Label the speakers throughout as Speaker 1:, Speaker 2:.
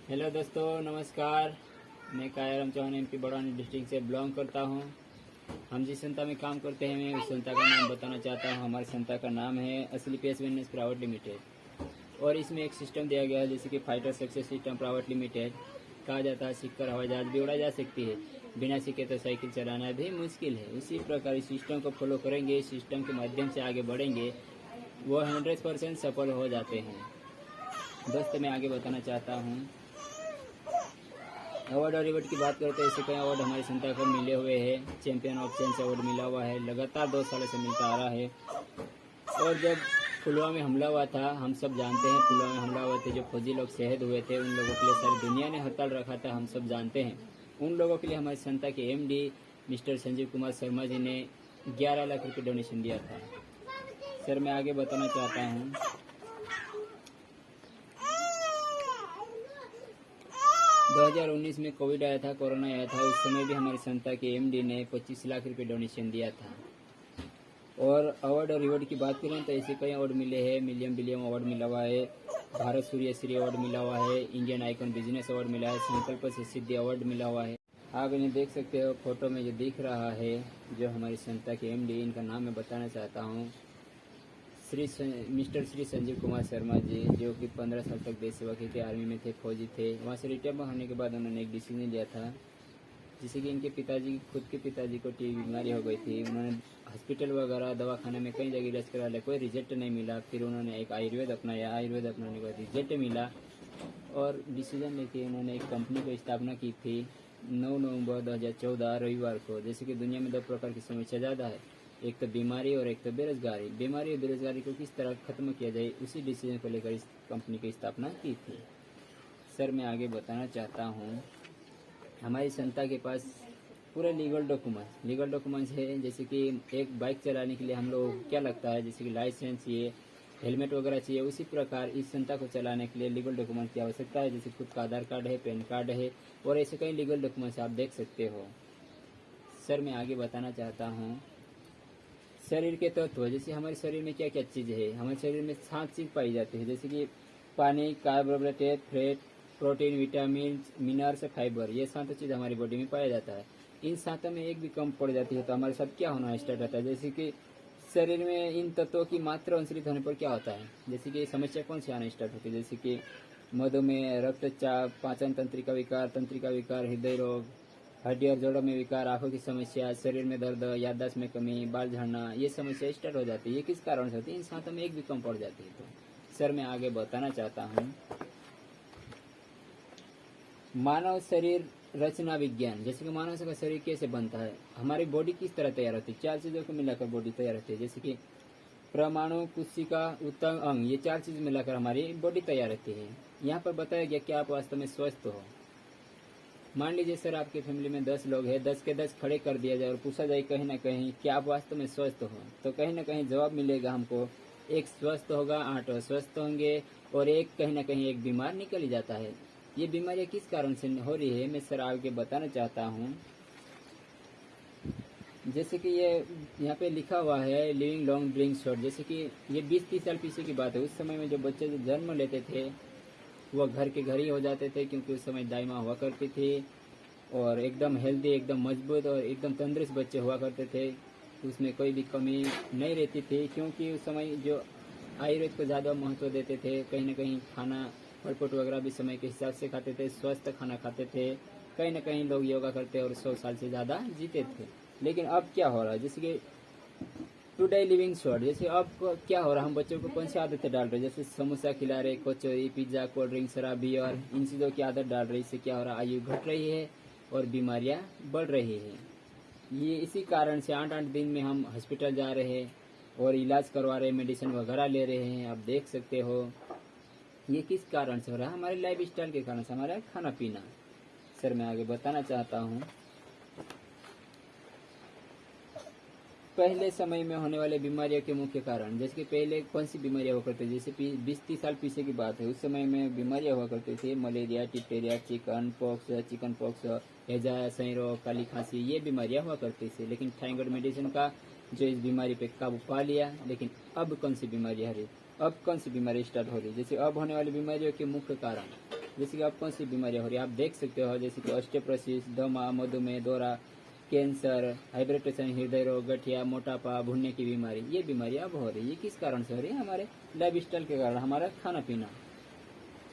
Speaker 1: Hello दोस्तों, नमस्कार। मैं कायरम चौहान एमपी बड़वानी डिस्ट्रिक्ट से बिलोंग करता हूँ। हम जिस संस्था में काम करते हैं मैं उस संस्था का नाम बताना चाहता हूँ। हमारी संस्था का नाम है असली पेस वेलनेस प्राइवेट लिमिटेड और इसमें एक सिस्टम दिया गया है जैसे कि fighter success system private limited कहा जाता है। सीखकर हवाई जहाज भी उड़ा जा सकती है, बिना सीखे तो साइकिल चलाना भी मुश्किल है। उसी प्रकार इस सिस्टम को फॉलो करेंगे, इस सिस्टम के माध्यम से आगे बढ़ेंगे, वो 100% सफल हो जाते हैं। दोस्त मैं आगे बताना चाहता हूँ, अवार्ड और रिवॉर्ड की बात करते हैं। ऐसे कई अवार्ड हमारी संस्था को मिले हुए हैं। चैंपियन ऑफ चेंज अवार्ड मिला हुआ है, लगातार 2 सालों से मिलता आ रहा है। और जब पुलवामा में हमला हुआ था, हम सब जानते हैं पुलवामा में हमला हुए थे, जो फौजी लोग शहीद हुए थे, उन लोगों के लिए सारी दुनिया ने हड़ताल रखा था, हम सब जानते हैं। उन लोगों के लिए हमारी संस्था के एमडी मिस्टर संजीव कुमार शर्मा जी ने 11 लाख रुपये डोनेशन दिया था। सर मैं आगे बताना चाहता हूँ, 2019 में कोविड आया था, कोरोना आया था, उस समय भी हमारी संस्था के एमडी ने 25 लाख रुपए डोनेशन दिया था। और अवार्ड और रिवॉर्ड की बात करें तो ऐसे कई अवार्ड मिले हैं। मिलियम बिलियम अवार्ड मिला हुआ है, भारत सूर्य श्री अवार्ड मिला हुआ है, इंडियन आइकन बिजनेस अवार्ड मिला है, संकल्प से सिद्धि अवार्ड मिला हुआ है। आप इन्हें देख सकते हो, फोटो में जो दिख रहा है जो हमारी संस्था के एमडी, इनका नाम मैं बताना चाहता हूँ, मिस्टर श्री संजीव कुमार शर्मा जी, जो कि 15 साल तक देश सेवा की थी, आर्मी में थे, फौजी थे। वहाँ से रिटायर होने के बाद उन्होंने एक डिसीजन लिया था, जिससे कि इनके पिताजी, खुद के पिताजी को टीबी बीमारी हो गई थी। उन्होंने हॉस्पिटल वगैरह दवाखाने में कई जगह इलाज करा लिया, कोई रिजल्ट नहीं मिला। फिर उन्होंने एक आयुर्वेद अपनाया, आयुर्वेद अपनाने के बाद रिजल्ट मिला और डिसीजन लेके उन्होंने एक कंपनी की स्थापना की थी 9 नवंबर 2014 रविवार को। जैसे कि दुनिया में 2 प्रकार की समस्या ज़्यादा है, एक तो बीमारी और एक तो बेरोजगारी। बीमारी और बेरोजगारी को किस तरह खत्म किया जाए, उसी डिसीजन को लेकर इस कंपनी की स्थापना की थी। सर मैं आगे बताना चाहता हूँ, हमारी संस्था के पास पूरे लीगल डॉक्यूमेंट्स है। जैसे कि एक बाइक चलाने के लिए हम लोग क्या लगता है, जैसे कि लाइसेंस चाहिए, हेलमेट वगैरह चाहिए, उसी प्रकार इस संस्था को चलाने के लिए लीगल डॉक्यूमेंट की आवश्यकता है। जैसे खुद का आधार कार्ड है, पैन कार्ड है और ऐसे कई लीगल डॉक्यूमेंट्स आप देख सकते हो। सर मैं आगे बताना चाहता हूँ, शरीर के तत्व, जैसे हमारे शरीर में क्या क्या चीज़ है। हमारे शरीर में 7 चीज़ पाई जाती है, जैसे कि पानी, carbohydrate, fat, protein, vitamin, minerals, fibre. ये 7 चीज़ हमारी बॉडी में पाया जाता है। इन 7 में एक भी कम पड़ जाती है तो हमारे साथ क्या होना स्टार्ट होता है, जैसे कि शरीर में इन तत्वों की मात्रा अनुसरित होने पर क्या होता है, जैसे कि समस्या कौन सी आना स्टार्ट होती है, जैसे कि मधुमेह, रक्तचाप, पाचन तंत्रिका विकार, हृदय रोग, हड्डी और जोड़ों में विकार, आंखों की समस्या, शरीर में दर्द, याददाश्त में कमी, बाल झड़ना, ये समस्या स्टार्ट हो जाती है। ये किस कारण से होती है, इन 7 में एक भी कम पड़ जाती है। तो सर मैं आगे बताना चाहता हूँ, मानव शरीर रचना विज्ञान, जैसे कि मानव का शरीर कैसे बनता है, हमारी बॉडी किस तरह तैयार होती है। 4 चीज़ों को मिलाकर बॉडी तैयार होती है, जैसे कि परमाणु, कोशिका, उत्तक, अंग, ये 4 चीज़ मिलाकर हमारी बॉडी तैयार होती है। यहाँ पर बताया गया कि आप वास्तव में स्वस्थ हो। मान लीजिए सर आपकी फैमिली में 10 लोग हैं, 10 के 10 खड़े कर दिया जाए और पूछा जाए कहीं ना कहीं कि आप वास्तव में स्वस्थ हो, तो कहीं ना कहीं जवाब मिलेगा हमको, एक स्वस्थ होगा, 8 अस्वस्थ होंगे और एक कहीं ना कहीं एक बीमार निकल ही जाता है। ये बीमारियां किस कारण से हो रही है, मैं सर आगे बताना चाहता हूँ। जैसे कि ये यहाँ पे लिखा हुआ है लिविंग लॉन्ग ड्रिंक शॉर्ट, जैसे कि ये 20-30 साल पीछे की बात है। उस समय में जो बच्चे जन्म लेते थे वह घर के घर ही हो जाते थे, क्योंकि उस समय दाई माँ हुआ करती थी और एकदम हेल्दी, एकदम मजबूत और एकदम तंदुरुस्त बच्चे हुआ करते थे। उसमें कोई भी कमी नहीं रहती थी, क्योंकि उस समय जो आयुर्वेद को ज़्यादा महत्व देते थे। कहीं ना कहीं खाना फलफ्रूट वगैरह भी समय के हिसाब से खाते थे, स्वस्थ खाना खाते थे। कहीं ना कहीं लोग योगा करते और 100 साल से ज़्यादा जीते थे। लेकिन अब क्या हो रहा है, जैसे कि टुडे लिविंग शॉर्ट, जैसे अब क्या हो रहा है, हम बच्चों को कौन सी आदतें डाल रहे हैं, जैसे समोसा खिला रहे, कचौरी, पिज्जा, कोल्ड ड्रिंक, शराब, बियर, इन चीज़ों की आदत डाल रही। इससे क्या हो रहा है, आयु घट रही है और बीमारियां बढ़ रही है। ये इसी कारण से 8-8 दिन में हम हॉस्पिटल जा रहे हैं और इलाज करवा रहे हैं, मेडिसिन वगैरह ले रहे हैं। आप देख सकते हो ये किस कारण से हो रहा है, हमारे लाइफ स्टाइल के कारण से, हमारा खाना पीना। सर मैं आगे बताना चाहता हूँ, पहले समय में होने वाले बीमारियों के मुख्य कारण, जैसे कि पहले कौन सी बीमारियां हुआ करती थी, जैसे 20-30 साल पीछे की बात है। उस समय में बीमारियां हुआ करती थी, मलेरिया, डिप्टेरिया, चिकन पॉक्स, हैजा, सही रोग, काली खांसी, ये बीमारियां हुआ करती थी। लेकिन थैंक गॉड मेडिसिन का जो इस बीमारी पे काबू पा लिया। लेकिन अब कौन सी बीमारी आ रही, अब कौन सी बीमारी स्टार्ट हो रही, जैसे अब होने वाली बीमारियों के मुख्य कारण जैसे कि अब कौन सी बीमारियाँ हो रही है आप देख सकते हो, जैसे कि ऑस्टियोपोरोसिस, दमा, मधुमेह, दौरा, कैंसर, हाइपरटेंशन, हृदय रोग, गठिया, मोटापा, भुनने की बीमारी, ये बीमारियाँ अब हो रही है। ये किस कारण से हो रही है? हमारे लाइफ स्टाइल के कारण, हमारा खाना पीना।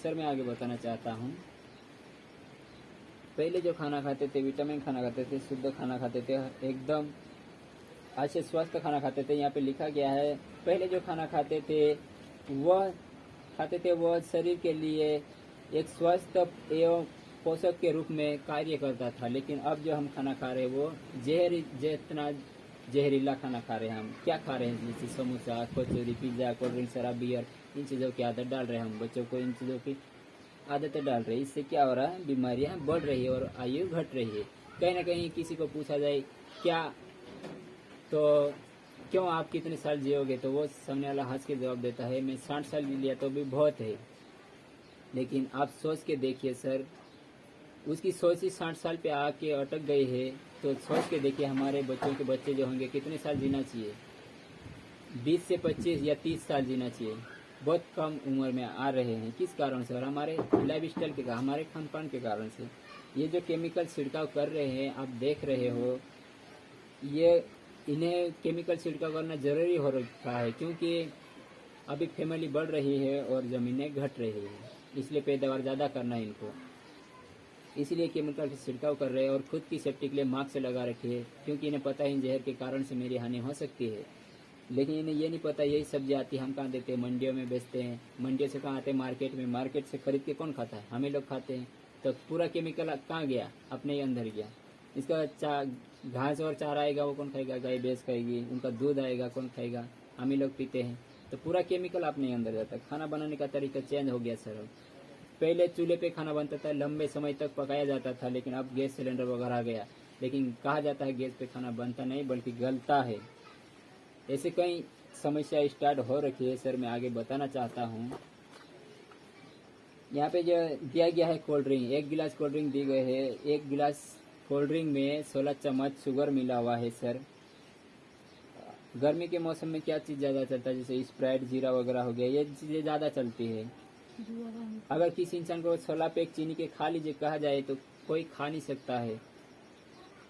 Speaker 1: सर मैं आगे बताना चाहता हूँ, पहले जो खाना खाते थे, विटामिन खाना खाते थे, शुद्ध खाना खाते थे, एकदम अच्छे स्वस्थ खाना खाते थे। यहाँ पे लिखा गया है, पहले जो खाना खाते थे वह शरीर के लिए एक स्वस्थ एवं पोषक के रूप में कार्य करता था। लेकिन अब जो हम खाना खा रहे हैं वो जितना जहरीला खाना खा रहे हैं। हम क्या खा रहे हैं? जैसे समोसा, कचौरी, पिज्जा, कोल्ड ड्रिंक, शराब, बियर, इन चीज़ों की आदत डाल रहे हैं हम बच्चों को, इन चीज़ों की आदतें डाल रहे हैं। इससे क्या हो रहा है? बीमारियां बढ़ रही है और आयु घट रही है। कहीं ना कहीं किसी को पूछा जाए क्या तो क्यों आप कितने साल जियोगे, तो वो सामने वाला हंस के जवाब देता है मैं 60 साल जी लिया तो भी बहुत है। लेकिन आप सोच के देखिए सर, उसकी सोच ही 60 साल पे आके अटक गई है, तो सोच के देखिए हमारे बच्चों के बच्चे जो होंगे कितने साल जीना चाहिए? 20 से 25 या 30 साल जीना चाहिए। बहुत कम उम्र में आ रहे हैं। किस कारण से? और हमारे लाइफ स्टाइल के कारण, हमारे खान पान के कारण से। ये जो केमिकल छिड़काव कर रहे हैं आप देख रहे हो, ये इन्हें केमिकल छिड़काव करना जरूरी हो रखा है, क्योंकि अभी फैमिली बढ़ रही है और ज़मीनें घट रही है, इसलिए पैदावार ज़्यादा करना है इनको, इसलिए केमिकल का छिड़काव कर रहे हैं। और खुद की सेफ्टी के लिए मास्क लगा रखिए, क्योंकि इन्हें पता है इन जहर के कारण से मेरी हानि हो सकती है। लेकिन इन्हें ये नहीं पता यही सब्जी आती है हम कहाँ देते हैं? मंडियों में बेचते हैं। मंडियों से कहाँ आते हैं? मार्केट में। मार्केट से खरीद के कौन खाता है? हमें लोग खाते हैं। तो पूरा केमिकल कहाँ गया? अपने ही अंदर गया। इसका घास और चारा आएगा वो कौन खाएगा? गाय भैंस खाएगी। उनका दूध आएगा कौन खाएगा? हम ही लोग पीते हैं। तो पूरा केमिकल अपने अंदर जाता है। खाना बनाने का तरीका चेंज हो गया सर। पहले चूल्हे पे खाना बनता था, लंबे समय तक पकाया जाता था, लेकिन अब गैस सिलेंडर वगैरह आ गया। लेकिन कहा जाता है गैस पे खाना बनता नहीं बल्कि गलता है। ऐसे कई समस्या स्टार्ट हो रखी है सर। मैं आगे बताना चाहता हूँ, यहाँ पे जो दिया गया है कोल्ड ड्रिंक, 1 गिलास कोल्ड ड्रिंक दी गई है। 1 गिलास कोल्ड ड्रिंक में 16 चम्मच शुगर मिला हुआ है सर। गर्मी के मौसम में क्या चीज़ ज़्यादा चलता है? जैसे स्प्राइट, जीरा वगैरह हो गया, ये चीज़ें ज़्यादा चलती है। अगर किसी इंसान को 16 पैक चीनी के खा लीजिए कहा जाए तो कोई खा नहीं सकता है।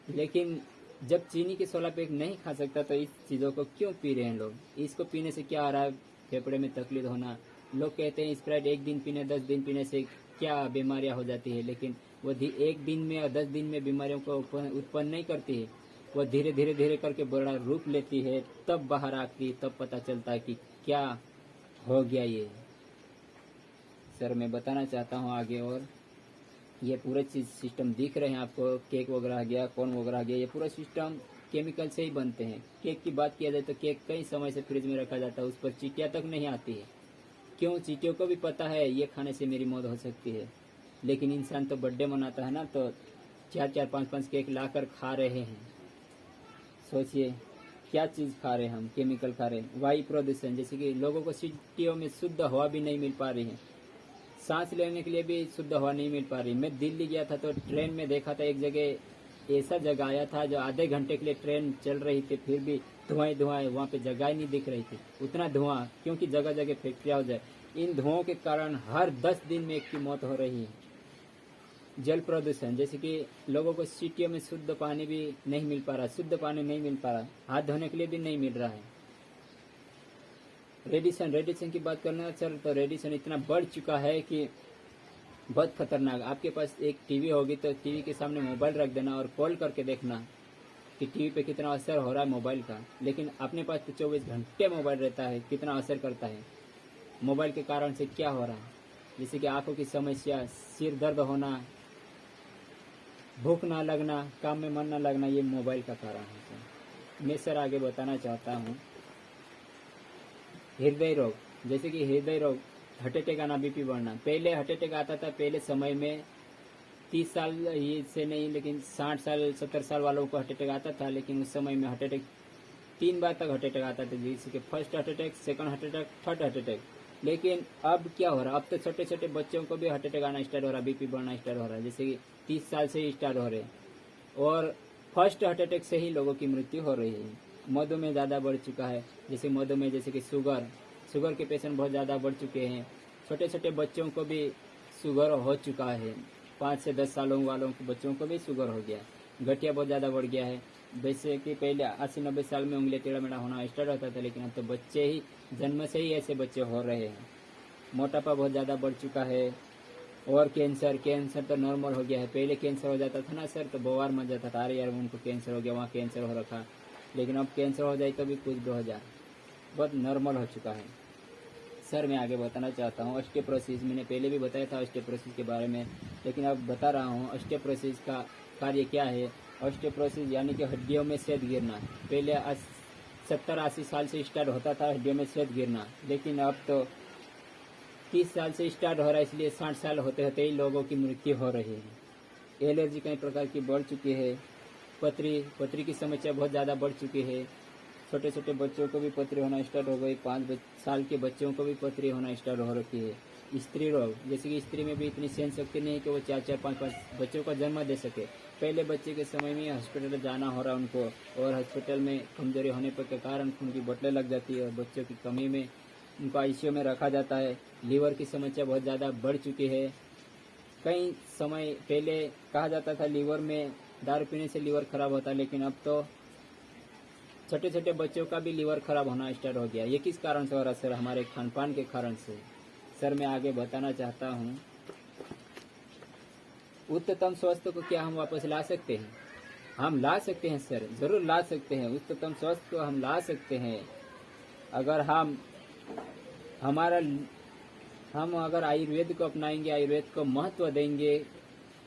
Speaker 1: लेकिन जब चीनी के 16 पैक नहीं खा सकता तो इस चीज़ों को क्यों पी रहे हैं लोग? इसको पीने से क्या आ रहा है? फेफड़े में तकलीफ होना। लोग कहते हैं स्प्राइट 1 दिन पीने, 10 दिन पीने से क्या बीमारियां हो जाती है, लेकिन वो 1 दिन में और 10 दिन में बीमारियों को उत्पन्न नहीं करती है। वो धीरे धीरे धीरे करके बड़ा रूप लेती है, तब बाहर आती है, तब पता चलता है कि क्या हो गया ये। सर मैं बताना चाहता हूँ आगे, और ये पूरे चीज़ सिस्टम दिख रहे हैं आपको, केक वगैरह आ गया, कॉर्न वगैरह आ गया, ये पूरा सिस्टम केमिकल से ही बनते हैं। केक की बात किया जाए तो केक कई समय से फ्रिज में रखा जाता है, उस पर चींटियाँ तक नहीं आती है। क्यों? चींटियों को भी पता है ये खाने से मेरी मौत हो सकती है। लेकिन इंसान तो बर्थडे मनाता है ना, तो 4-4, 5-5 केक ला कर खा रहे हैं। सोचिए क्या चीज़ खा रहे हैं हम? केमिकल खा रहे हैं। वायु प्रदूषण, जैसे कि लोगों को सिटियों में शुद्ध हवा भी नहीं मिल पा रही है, सांस लेने के लिए भी शुद्ध हवा नहीं मिल पा रही। मैं दिल्ली गया था तो ट्रेन में देखा था एक जगह ऐसा जगह आया था जो आधे घंटे के लिए ट्रेन चल रही थी, फिर भी धुआं धुआं, वहाँ पे जगह ही नहीं दिख रही थी, उतना धुआं, क्योंकि जगह जगह फैक्ट्रियाँ हो जाए। इन धुआं के कारण हर 10 दिन में एक की मौत हो रही है। जल प्रदूषण, जैसे कि लोगों को सिटियों में शुद्ध पानी भी नहीं मिल पा रहा, शुद्ध पानी नहीं मिल पा रहा, हाथ धोने के लिए भी नहीं मिल रहा है। रेडिएशन की बात करना सर, तो रेडिएशन इतना बढ़ चुका है कि बहुत खतरनाक। आपके पास एक टीवी होगी तो टीवी के सामने मोबाइल रख देना और कॉल करके देखना कि टीवी पे कितना असर हो रहा है मोबाइल का। लेकिन अपने पास तो 24 घंटे मोबाइल रहता है, कितना असर करता है मोबाइल के कारण से? क्या हो रहा है? जैसे कि आंखों की समस्या, सिर दर्द होना, भूख ना लगना, काम में मन ना लगना, ये मोबाइल का कारण है। मैं सर आगे बताना चाहता हूँ, हृदय रोग, जैसे कि हृदय रोग, हार्ट अटैक आना, बीपी बढ़ना। पहले हार्ट अटैक आता था, पहले समय में 30 साल ये से नहीं, लेकिन 60 साल 70 साल वालों को हार्ट अटैक आता था। लेकिन उस समय में हार्ट अटैक 3 बार तक हार्ट अटैक आता था, जैसे कि first heart attack, second heart attack, third heart attack. लेकिन अब क्या हो रहा है? अब तो छोटे छोटे बच्चों को भी हार्ट अटैक आना स्टार्ट हो रहा है, बीपी बढ़ना स्टार्ट हो रहा है, जैसे कि 30 साल से ही स्टार्ट हो रहे हैं। और फर्स्ट हार्ट अटैक से ही लोगों की मृत्यु हो रही है। मधुमेह ज़्यादा बढ़ चुका है, जैसे मधुमेह, जैसे कि शुगर के पेशेंट बहुत ज़्यादा बढ़ चुके हैं। छोटे छोटे बच्चों को भी शुगर हो चुका है। 5 से 10 सालों वालों के बच्चों को भी शुगर हो गया, गठिया बहुत ज़्यादा बढ़ गया है। वैसे कि पहले 80-90 साल में उंगली टेढ़ा मेढ़ा होना स्टार्ट होता था, लेकिन अब तो बच्चे ही जन्म से ही ऐसे बच्चे हो रहे हैं। मोटापा बहुत ज़्यादा बढ़ चुका है। और कैंसर तो नॉर्मल हो गया है। पहले कैंसर हो जाता था ना सर, तो बवाल मच जाता था, अरे यार उनको कैंसर हो गया, वहाँ कैंसर हो रखा। लेकिन अब कैंसर हो जाए तो भी कुछ भी हो जाए, बहुत नॉर्मल हो चुका है। सर मैं आगे बताना चाहता हूँ ऑस्टियोपोरोसिस। मैंने पहले भी बताया था ऑस्टियोपोरोसिस के बारे में, लेकिन अब बता रहा हूँ ऑस्टियोपोरोसिस का कार्य क्या है। ऑस्टियोपोरोसिस यानी कि हड्डियों में सेद गिरना। पहले 70-80 साल से स्टार्ट होता था हड्डियों में सेद गिरना, लेकिन अब तो 30 साल से स्टार्ट हो रहा है, इसलिए 60 साल होते होते ही लोगों की मृत्यु हो रही है। एलर्जी कई प्रकार की बढ़ चुकी है। पथरी की समस्या बहुत ज़्यादा बढ़ चुकी है। छोटे छोटे बच्चों को भी पथरी होना स्टार्ट हो गई। 5 साल के बच्चों को भी पथरी होना स्टार्ट हो रखी है। स्त्री रोग, जैसे कि स्त्री में भी इतनी सहन शक्ति नहीं है कि वो 4-4, 5-5 बच्चों का जन्म दे सके। पहले बच्चे के समय में हॉस्पिटल जाना हो रहा उनको, और हॉस्पिटल में कमजोरी होने पर के कारण खून की बोतलें लग जाती है, और बच्चों की कमी में उनको आईसीयू में रखा जाता है। लीवर की समस्या बहुत ज़्यादा बढ़ चुकी है। कई समय पहले कहा जाता था लीवर में दारू पीने से लीवर खराब होता है, लेकिन अब तो छोटे छोटे बच्चों का भी लीवर खराब होना स्टार्ट हो गया। ये किस कारण से हो रहा है सर? हमारे खान पान के कारण से। सर मैं आगे बताना चाहता हूँ, उच्चतम स्वास्थ्य को क्या हम वापस ला सकते हैं? हम ला सकते हैं सर, जरूर ला सकते हैं। उच्चतम स्वास्थ्य को हम ला सकते हैं अगर हम अगर आयुर्वेद को अपनाएंगे, आयुर्वेद को महत्व देंगे,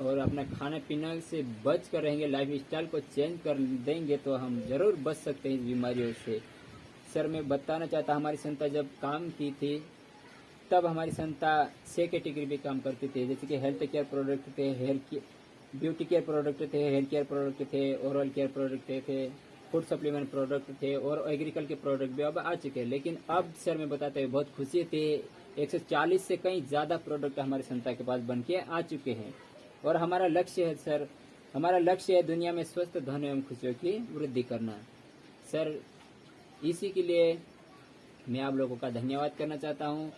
Speaker 1: और अपना खाने पीने से बच कर रहेंगे, लाइफ स्टाइल को चेंज कर देंगे, तो हम जरूर बच सकते हैं इस बीमारियों से। सर मैं बताना चाहता, हमारी संस्था जब काम की थी तब हमारी संस्था 6 कैटेगरी भी काम करती थी, जैसे कि हेल्थ केयर प्रोडक्ट थे, ब्यूटी केयर प्रोडक्ट थे, हेयर केयर प्रोडक्ट थे, ओरल केयर प्रोडक्ट थे, फूड सप्लीमेंट प्रोडक्ट थे, और एग्रीकल्चर के प्रोडक्ट भी अब आ चुके हैं। लेकिन अब सर मैं बताते हुए बहुत खुशी थी, 140 से कहीं ज़्यादा प्रोडक्ट हमारी संस्था के पास बन के आ चुके हैं। और हमारा लक्ष्य है सर, हमारा लक्ष्य है दुनिया में स्वस्थ, धन एवं खुशियों की वृद्धि करना। सर इसी के लिए मैं आप लोगों का धन्यवाद करना चाहता हूँ।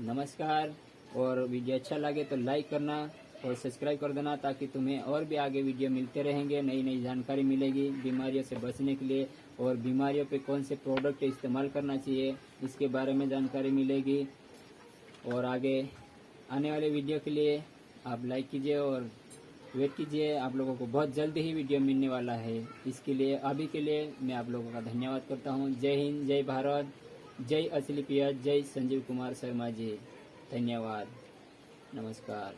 Speaker 1: नमस्कार। और वीडियो अच्छा लगे तो लाइक करना और सब्सक्राइब कर देना, ताकि तुम्हें और भी आगे वीडियो मिलते रहेंगे, नई नई जानकारी मिलेगी बीमारियों से बचने के लिए, और बीमारियों पे कौन से प्रोडक्ट इस्तेमाल करना चाहिए इसके बारे में जानकारी मिलेगी। और आगे आने वाले वीडियो के लिए आप लाइक कीजिए और वेट कीजिए, आप लोगों को बहुत जल्दी ही वीडियो मिलने वाला है। इसके लिए अभी के लिए मैं आप लोगों का धन्यवाद करता हूँ। जय हिंद, जय भारत, जय असली पिया, जय संजीव कुमार शर्मा जी। धन्यवाद, नमस्कार।